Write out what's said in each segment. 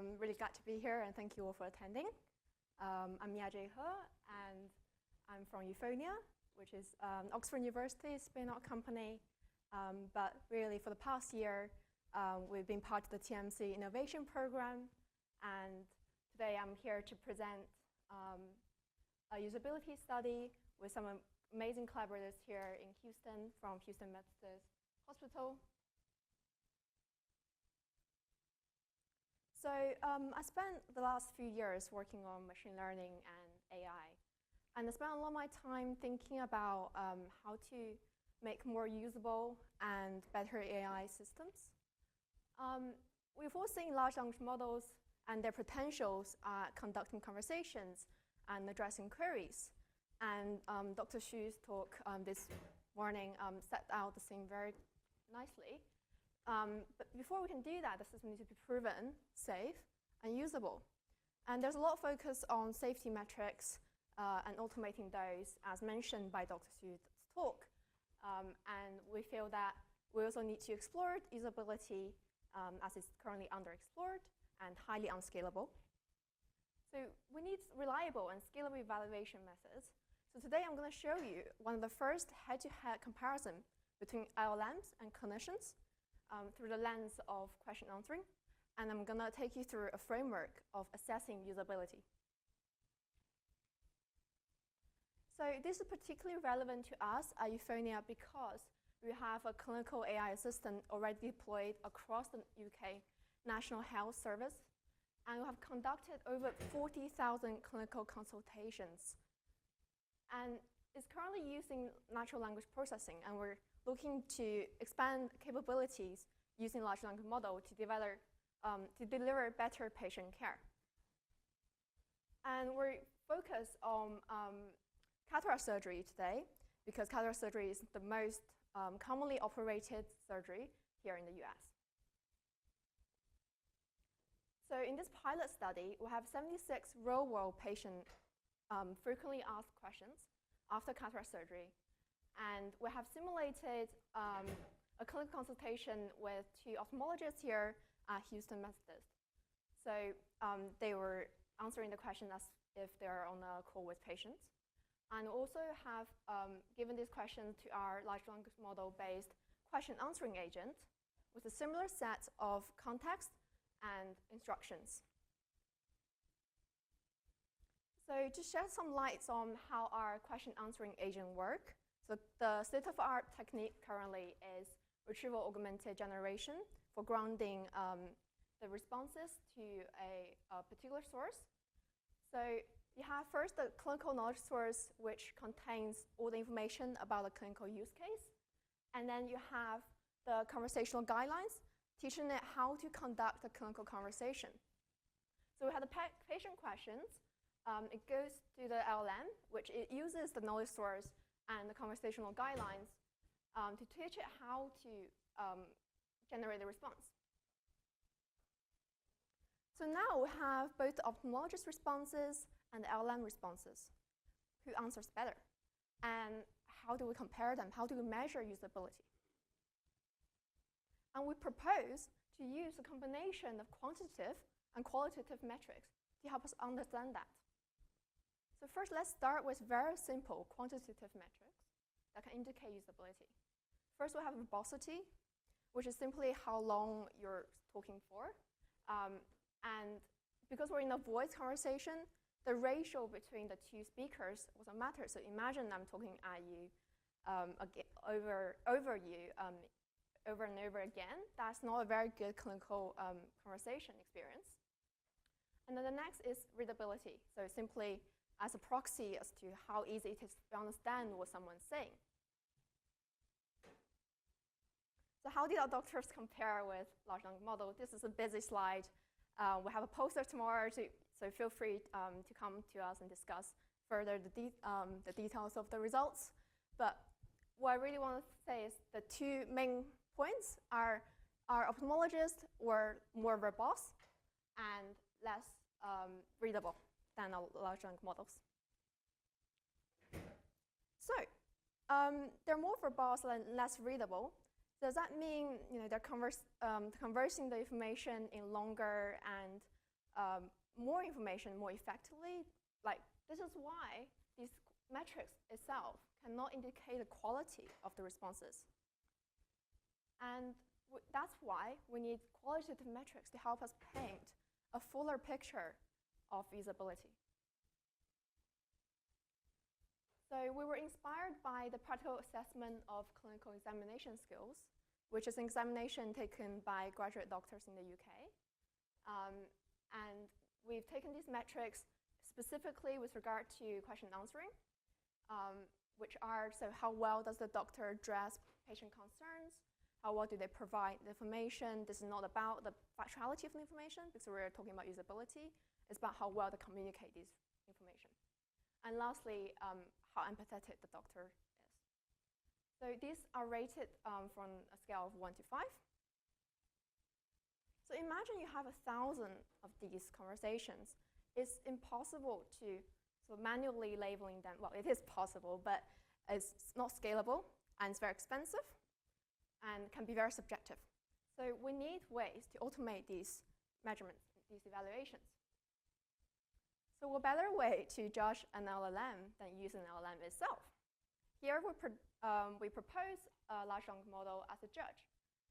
Really glad to be here, and thank you all for attending. I'm Yajie He, and I'm from Euphonia, which is Oxford University's spin-off company. But really, for the past year, we've been part of the TMC Innovation Program, and today I'm here to present a usability study with some amazing collaborators here in Houston from Houston Methodist Hospital. So I spent the last few years working on machine learning and AI. And I spent a lot of my time thinking about how to make more usable and better AI systems. We've all seen large language models and their potentials at conducting conversations and addressing queries. And Dr. Xu's talk this morning set out the scene very nicely. But before we can do that, the system needs to be proven safe and usable. And there's a lot of focus on safety metrics and automating those, as mentioned by Dr. Xu's talk. And we feel that we also need to explore usability as it's currently underexplored and highly unscalable. So we need reliable and scalable evaluation methods. So today I'm going to show you one of the first head-to-head comparison between LLMs and clinicians through the lens of question answering. And I'm going to take you through a framework of assessing usability. So this is particularly relevant to us at Euphonia because we have a clinical AI assistant already deployed across the UK National Health Service. And we have conducted over 40,000 clinical consultations. And it's currently using natural language processing, and we're looking to expand capabilities using large language model to deliver better patient care. And we're focused on cataract surgery today because cataract surgery is the most commonly operated surgery here in the US. So in this pilot study, we have 76 real-world patients frequently asked questions after cataract surgery. And we have simulated a clinical consultation with two ophthalmologists here at Houston Methodist. So they were answering the question as if they're on a call with patients. And also have given this question to our large language model-based question answering agent with a similar set of context and instructions. So to shed some lights on how our question answering agent work, so the state-of-the-art technique currently is retrieval augmented generation for grounding the responses to a particular source. So you have first the clinical knowledge source, which contains all the information about the clinical use case. And then you have the conversational guidelines, teaching it how to conduct a clinical conversation. So we have the patient questions. It goes to the LLM, which it uses the knowledge source and the conversational guidelines to teach it how to generate the response. So now we have both the ophthalmologist responses and the LLM responses. Who answers better? And how do we compare them? How do we measure usability? And we propose to use a combination of quantitative and qualitative metrics to help us understand that. So first, let's start with very simple quantitative metrics that can indicate usability. First, we have verbosity, which is simply how long you're talking for. And because we're in a voice conversation, the ratio between the two speakers doesn't matter. So imagine I'm talking at you over and over again. That's not a very good clinical conversation experience. And then the next is readability. So simply as a proxy as to how easy it is to understand what someone's saying. So how did our doctors compare with large language model? This is a busy slide. We have a poster tomorrow, so feel free to come to us and discuss further the details of the results. But what I really want to say is the two main points are our ophthalmologists were more verbose and less readable than our large language models. So they're more verbose and less readable. Does that mean they're conversing the information in longer and more information more effectively. Like, this is why these metrics itself cannot indicate the quality of the responses. And that's why we need qualitative metrics to help us paint a fuller picture of usability. So we were inspired by the practical assessment of clinical examination skills, which is an examination taken by graduate doctors in the UK. And we've taken these metrics specifically with regard to question answering, which are, so how well does the doctor address patient concerns? How well do they provide the information? This is not about the factuality of the information, because we're talking about usability. It's about how well they communicate this information. And lastly, how empathetic the doctor is. So these are rated from a scale of 1 to 5. So imagine you have 1,000 of these conversations. It's impossible to sort of manually labeling them. Well, it is possible, but it's not scalable, and it's very expensive, and can be very subjective. So we need ways to automate these measurements, these evaluations. So what better way to judge an LLM than using an LLM itself? Here we propose a large language model as a judge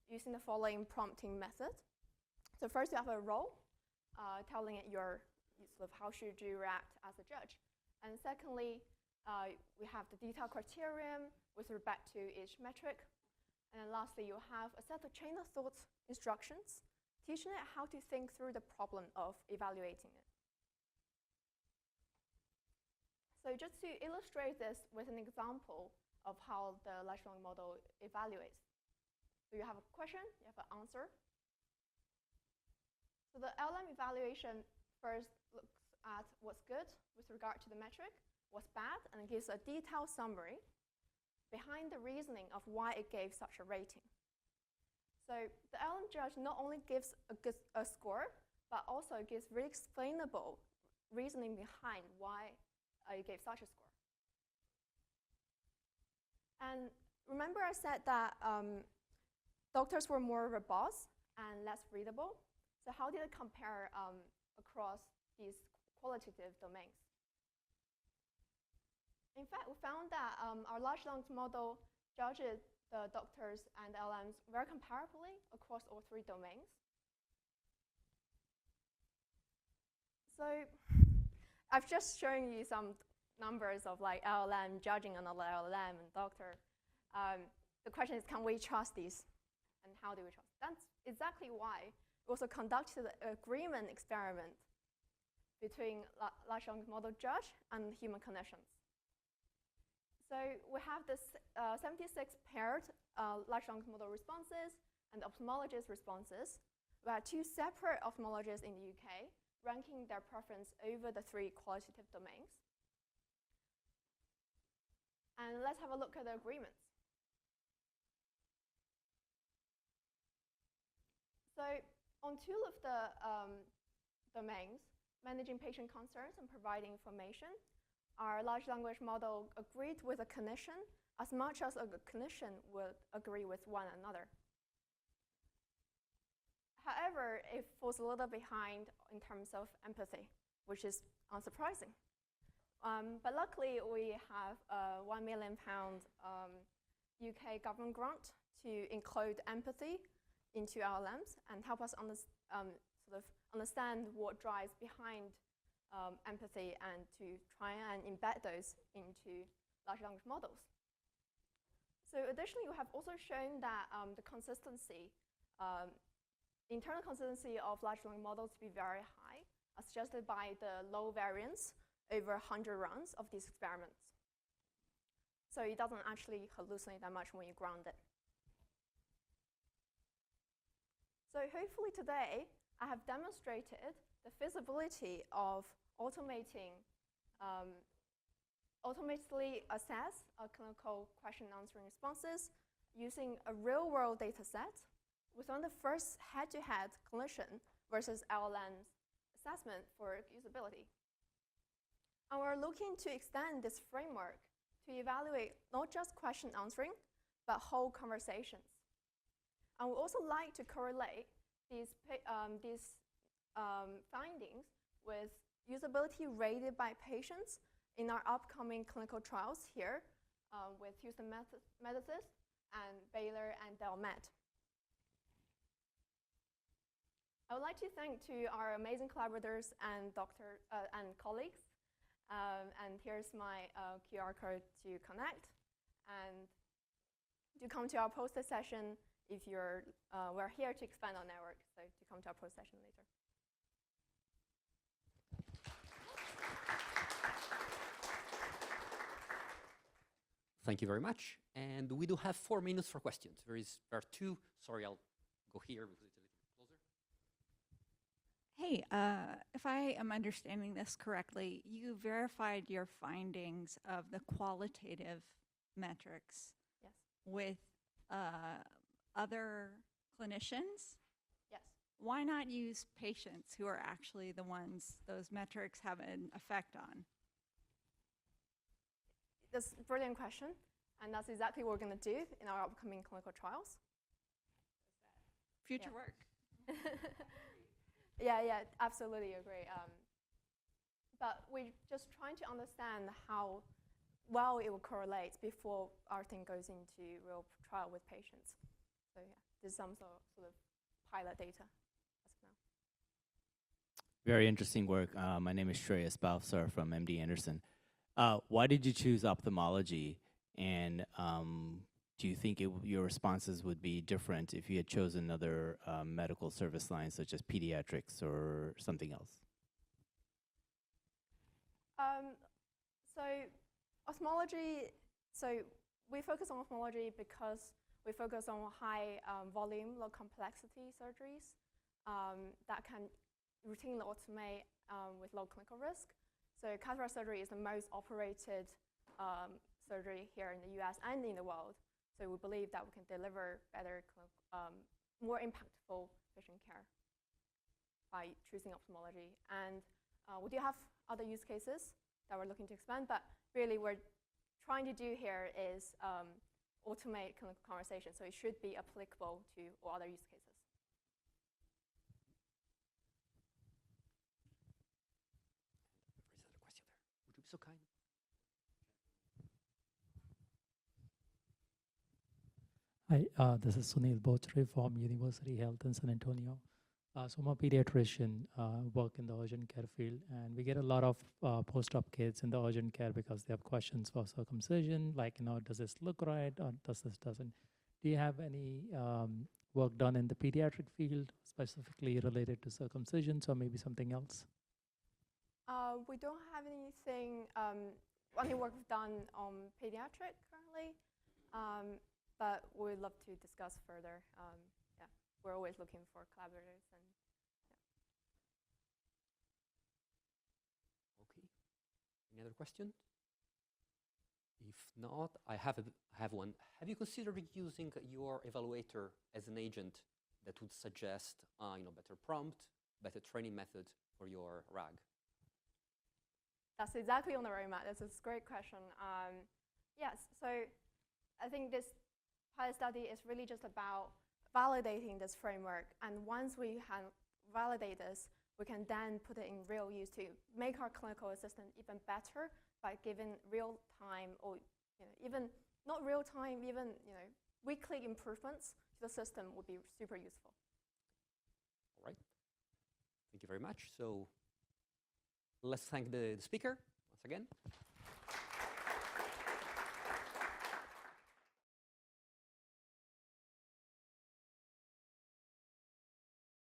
using the following prompting method. So first you have a role telling it your sort of how should you react as a judge. And secondly, we have the detailed criterion with respect to each metric. And then lastly, you have a set of chain of thought instructions teaching it how to think through the problem of evaluating it. So just to illustrate this with an example of how the large language model evaluates. So you have a question, you have an answer. So the LM evaluation first looks at what's good with regard to the metric, what's bad, and it gives a detailed summary behind the reasoning of why it gave such a rating. So the LM judge not only gives a score, but also gives really explainable reasoning behind why you gave such a score. And remember I said that doctors were more verbose and less readable. So how did it compare across these qualitative domains? In fact, we found that our large language model judges the doctors and LMs very comparably across all 3 domains. So I've just shown you some numbers of like LLM judging another LLM and doctor. The question is, can we trust these? And how do we trust? That's exactly why we also conducted an agreement experiment between large language model judge and human clinicians. So we have this 76 paired large language model responses and ophthalmologist responses. We had 2 separate ophthalmologists in the UK ranking their preference over the 3 qualitative domains. And let's have a look at the agreements. So on 2 of the domains, managing patient concerns and providing information, our large language model agreed with a clinician as much as a clinician would agree with one another. However, it falls a little behind in terms of empathy, which is unsurprising. But luckily, we have a £1 million UK government grant to include empathy into LLMs and help us sort of understand what drives behind empathy and to try and embed those into large language models. So additionally, we have also shown that the consistency, internal consistency of large language models to be very high, as suggested by the low variance over 100 runs of these experiments. So it doesn't actually hallucinate that much when you ground it. So hopefully today, I have demonstrated the feasibility of automatically assess clinical question answering responses using a real-world data set with one of the first head-to-head clinician versus LLM's assessment for usability. And we're looking to extend this framework to evaluate not just question answering, but whole conversations. And we also like to correlate these findings with usability rated by patients in our upcoming clinical trials here with Houston Methodist and Baylor and Del Met. I would like to thank to our amazing collaborators and colleagues. And here's my QR code to connect. And to come to our poster session if we're here to expand our network, so to come to our poster session later. Thank you very much. And we do have 4 minutes for questions. There are 2. Sorry, I'll go here because it's a little bit closer. Hey, if I am understanding this correctly, you verified your findings of the qualitative metrics with other clinicians? Yes. Why not use patients who are actually the ones those metrics have an effect on? That's a brilliant question, and that's exactly what we're going to do in our upcoming clinical trials. Future work. Yeah, absolutely agree. But we're just trying to understand how well it will correlate before our thing goes into real trial with patients. So yeah, there's some sort of pilot data as of now. Very interesting work. My name is Shreyas Bhavsar from MD Anderson. Why did you choose ophthalmology? And do you think your responses would be different if you had chosen another medical service line, such as pediatrics or something else? So ophthalmology, so we focus on ophthalmology because we focus on high volume, low complexity surgeries that can routinely automate with low clinical risk. So cataract surgery is the most operated surgery here in the US and in the world. So we believe that we can deliver better, more impactful vision care by choosing ophthalmology. And we do have other use cases that we're looking to expand, but really what we're trying to do here is automate clinical conversation. So it should be applicable to all other use cases. There's another question there. Would you be so kind? Hi, this is Sunil Bochre from University Health in San Antonio. So I'm a pediatrician, work in the urgent care field, and we get a lot of post-op kids in the urgent care because they have questions for circumcision, like, does this look right or doesn't? Do you have any work done in the pediatric field, specifically related to circumcisions or maybe something else? We don't have anything, any work done on pediatric currently, but we'd love to discuss further. Yeah, we're always looking for collaborators. And yeah. Okay. Any other questions? If not, I have one. Have you considered using your evaluator as an agent that would suggest, better prompt, better training method for your RAG? That's exactly on the roadmap. That's a great question. Yes, so I think this pilot study is really just about validating this framework. And once we validate this, we can then put it in real use to make our clinical assistant even better by giving real time or even not real time, even weekly improvements to the system would be super useful. All right. Thank you very much. So let's thank the speaker once again.